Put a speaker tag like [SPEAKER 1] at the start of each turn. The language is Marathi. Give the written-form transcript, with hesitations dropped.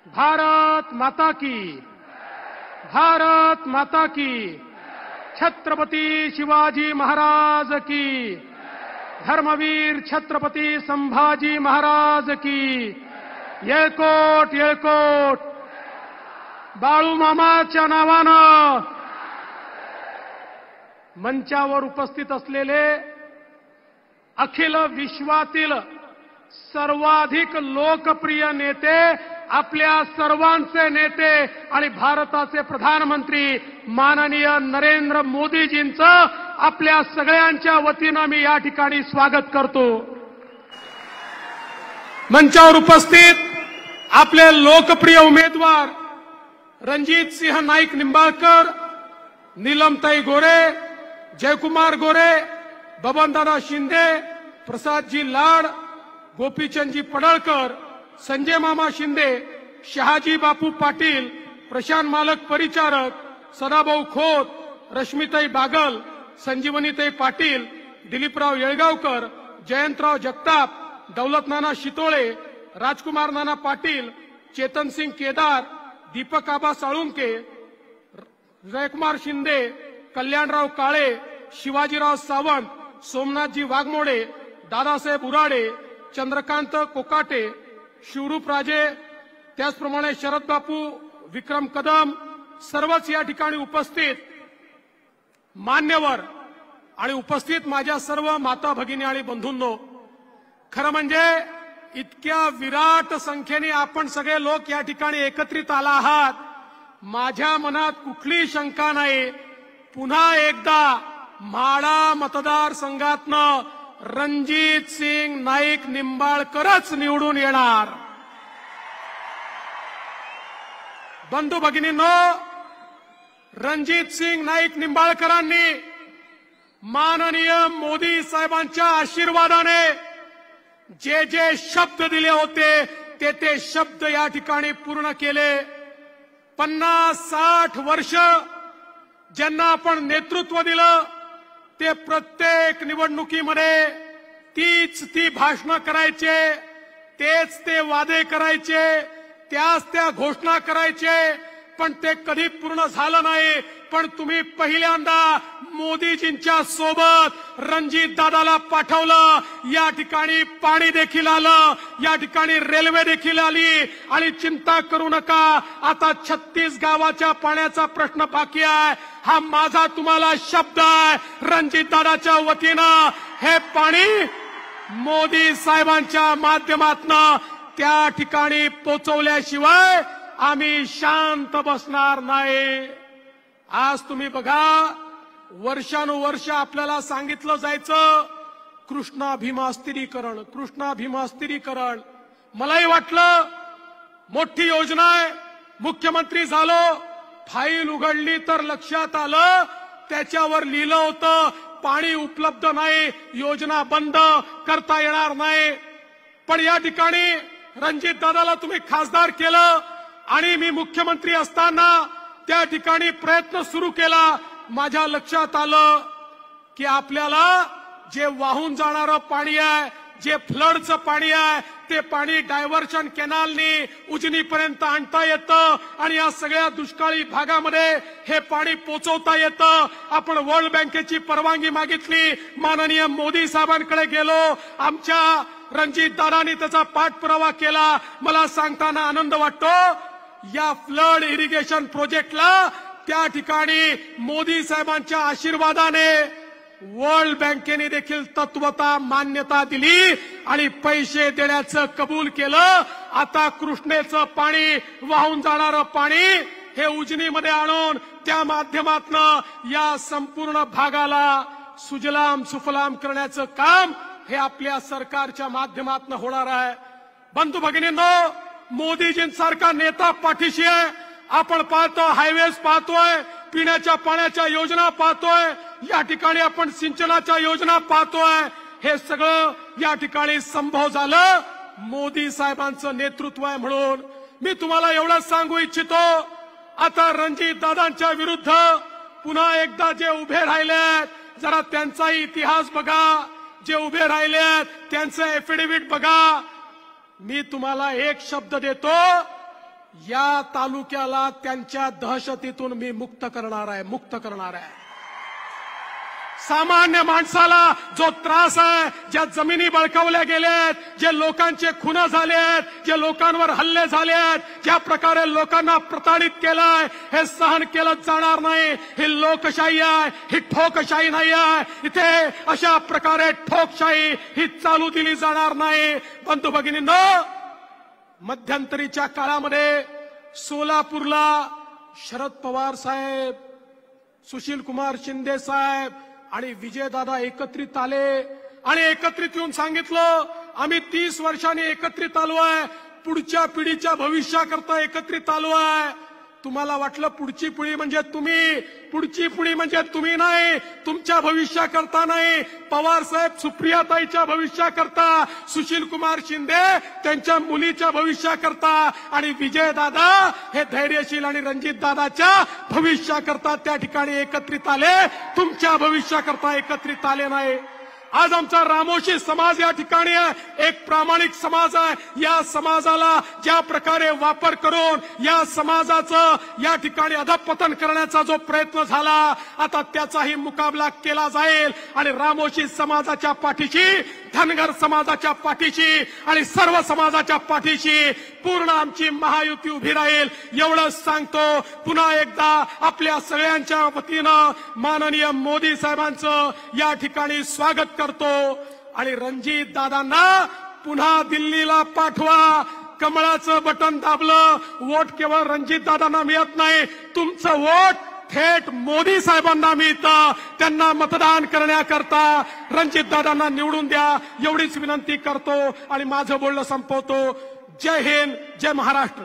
[SPEAKER 1] भारत माता की, भारत माता की, छत्रपती शिवाजी महाराज की, धर्मवीर छत्रपती संभाजी महाराज की, येळकोट येळकोट. बाळू मामाच्या नावानं मंचावर उपस्थित असलेले अखिल विश्वातील सर्वाधिक लोकप्रिय नेते, आपल्या सर्वांचे नेते आणि भारताचे प्रधानमंत्री माननीय नरेंद्र मोदीजींचं आपल्या सगळ्यांच्या वतीनं मी या ठिकाणी स्वागत करतो. मंचावर उपस्थित आपले लोकप्रिय उमेदवार रणजित सिंह नाईक निंबाळकर, नीलमताई गोरे, जयकुमार गोरे, बबनदादा शिंदे, प्रसादजी लाड, गोपीचंदजी पडळकर, संजय मामा शिंदे, शहाजी बापू पाटील, प्रशांत मालक परिचारक, सदाभाऊ खोत, रश्मीताई बागल, संजीवनीताई पाटील, दिलीपराव येळगावकर, जयंतराव जगताप, दौलतनाना शितोळे, राजकुमार नाना पाटील, चेतनसिंग केदार, दीपक आबा साळुंके, जयकुमार शिंदे, कल्याणराव काळे, शिवाजीराव सावंत, सोमनाथजी वाघमोडे, दादासाहेब उराडे, चंद्रकांत कोकाटे, शिवरूप राजे, त्याचप्रमाणे शरद बापू, विक्रम कदम, सर्वच या ठिकाणी उपस्थित मान्यवर आणि उपस्थित माझ्या सर्व माता भगिनी आणि बंधूंनो, खरं म्हणजे इतक्या विराट संख्येने आपण सगळे लोक या ठिकाणी एकत्रित आला आहात. माझ्या मनात कुठली शंका नाही, पुन्हा एकदा म्हाडा मतदारसंघातनं रणजित सिंग नाईक निंबाळकरच निवडून येणार. बंधू भगिनींनो, रणजित सिंग नाईक निंबाळकरांनी माननीय मोदी साहेबांच्या आशीर्वादाने जे जे शब्द दिले होते ते शब्द या ठिकाणी पूर्ण केले. 50-60 वर्ष ज्यांना आपण नेतृत्व दिलं ते प्रत्येक निवडणुकीमध्ये ती भाषणं करायचे, तेच ते वादे करायचे, त्या घोषणा करायचे, पण ते कधी पूर्ण झालं नाही. पण तुम्ही पहिल्यांदा मोदीजींच्या सोबत रणजित दादाला पाठवलं. या ठिकाणी पाणी देखील आलं, या ठिकाणी रेल्वे देखील आली आणि चिंता करू नका, आता 36 गावाच्या पाण्याचा प्रश्न बाकी आहे. हा माझा तुम्हाला शब्द आहे, रणजित दादाच्या वतीनं हे पाणी मोदी साहेबांच्या माध्यमातून त्या ठिकाणी पोहोचवल्याशिवाय आम्ही शांत बसणार नाही. आज तुम्ही बघा, वर्षानुवर्ष आपल्याला सांगितलं जायचं कृष्णा भीमा स्थिरीकरण, कृष्णा भीमा स्थिरीकरण. मलाही वाटलं मोठी योजना आहे, मुख्यमंत्री झालो, फाईल उघडली तर लक्षात आलं त्याच्यावर लिहिलं होतं पाणी उपलब्ध नाही, योजना बंद करता येणार नाही. पण या ठिकाणी रणजित दादाला तुम्ही खासदार केलं आणि मी मुख्यमंत्री असताना त्या ठिकाणी प्रयत्न सुरू केला. माझ्या लक्षात आलं की आपल्याला जे वाहून जाणारं पाणी आहे, जे फ्लडचं पाणी आहे, ते पाणी डायव्हर्शन कॅनलनी उजनीपर्यंत आणता येतं आणि या सगळ्या दुष्काळी भागामध्ये हे पाणी पोहोचवता येतं. आपण वर्ल्ड बँकेची परवानगी मागितली, माननीय मोदी साहेबांकडे गेलो, आमच्या रणजित दादांनी त्याचा पाठपुरावा केला. मला सांगताना आनंद वाटतो, या फ्लड इरिगेशन प्रोजेक्टला त्या ठिकाणी मोदी साहेबांच्या आशीर्वादाने वर्ल्ड बँकेने देखील तत्वता मान्यता दिली आणि पैसे देण्याचं कबूल केलं. आता कृष्णेचं पाणी, वाहून जाणारं पाणी हे उजनीमध्ये आणून त्या माध्यमातून या संपूर्ण भागाला सुजलाम सुफलाम करण्याचं काम हे आपल्या सरकारच्या माध्यमातून होणार आहे. बंधू भगिनींनो, मोदीजींसारखा नेता पाठीशी आहे. आपण पाहतो, हायवेज पाहतोय, पिण्याच्या पाण्याच्या योजना पाहतोय, या ठिकाणी आपण सिंचनाच्या योजना पाहतोय. हे सगळं या ठिकाणी संभव झालं मोदी साहेबांचं नेतृत्व आहे म्हणून. मी तुम्हाला एवढंच सांगू इच्छितो, आता रणजित दादांच्या विरुद्ध पुन्हा एकदा जे उभे राहिलेत, जरा त्यांचाही इतिहास बघा, जे उभे राहिलेत त्यांचं एफिडेव्हिट बघा. मी तुम्हाला एक शब्द देतो, या तालुक्याला त्यांच्या दहशतीतून मी मुक्त करणार आहे. सामान्य माणसाला जो त्रास आहे, ज्या जमिनी बळकावल्या गेल्यात, जे लोकांचे खून झालेत, जे लोकांवर हल्ले झालेत, ज्या प्रकारे लोकांना प्रताडित केलंय, हे सहन केलं जाणार नाही. ही लोकशाही आहे, ही ठोकशाही नाही आहे. इथे अशा प्रकारे ठोकशाही ही चालू दिली जाणार नाही. बंधू भगिनींनो, मध्यंतरीच्या काळामध्ये सोलापूरला शरद पवार साहेब, सुशील कुमार शिंदे साहेब आणि विजयदादा एकत्रित आले आणि एकत्रित येऊन सांगितलं, आम्ही 30 वर्षांनी एकत्रित आलोय, पुढच्या पिढीच्या भविष्याकरता एकत्रित आलोय. तुम्हाला वाटलं पुढची पिढी म्हणजे तुम्ही, पुढची पिढी म्हणजे तुम्ही नाही, तुमच्या भविष्याकरता नाही. पवार साहेब सुप्रियाताईच्या भविष्याकरता, सुशील कुमार शिंदे त्यांच्या मुलीच्या भविष्याकरता आणि विजयदादा हे धैर्यशील आणि रणजितदादाच्या भविष्याकरता त्या ठिकाणी एकत्रित आले, तुमच्या भविष्याकरता एकत्रित आले नाही. आज आमचा रामोशी समाज या ठिकाणी एक प्रामाणिक समाज आहे. या समाजाला ज्या प्रकारे वापर करून या समाजाचं या ठिकाणी अधपतन करण्याचा जो प्रयत्न झाला, आता त्याचाही मुकाबला केला जाईल आणि रामोशी समाजाच्या पाठीशी, धनगर समाजाच्या पाठीशी आणि सर्व समाजाच्या पाठीशी पूर्ण आमची महायुती उभी राहील. एवढंच सांगतो. पुन्हा एकदा आपल्या सगळ्यांच्या वतीनं माननीय मोदी साहेबांचं या ठिकाणी स्वागत करतो आणि रणजित दादांना पुन्हा दिल्लीला पाठवा. कमळाचं बटन दाबलं, वोट केवळ रणजित दादांना मिळत नाही, तुमचं वोट थेट मोदी साहेबांना मिळतं. त्यांना मतदान करण्याकरता रणजित दादांना निवडून द्या, एवढीच विनंती करतो आणि माझं बोलणं संपवतो. जय हिंद, जय महाराष्ट्र.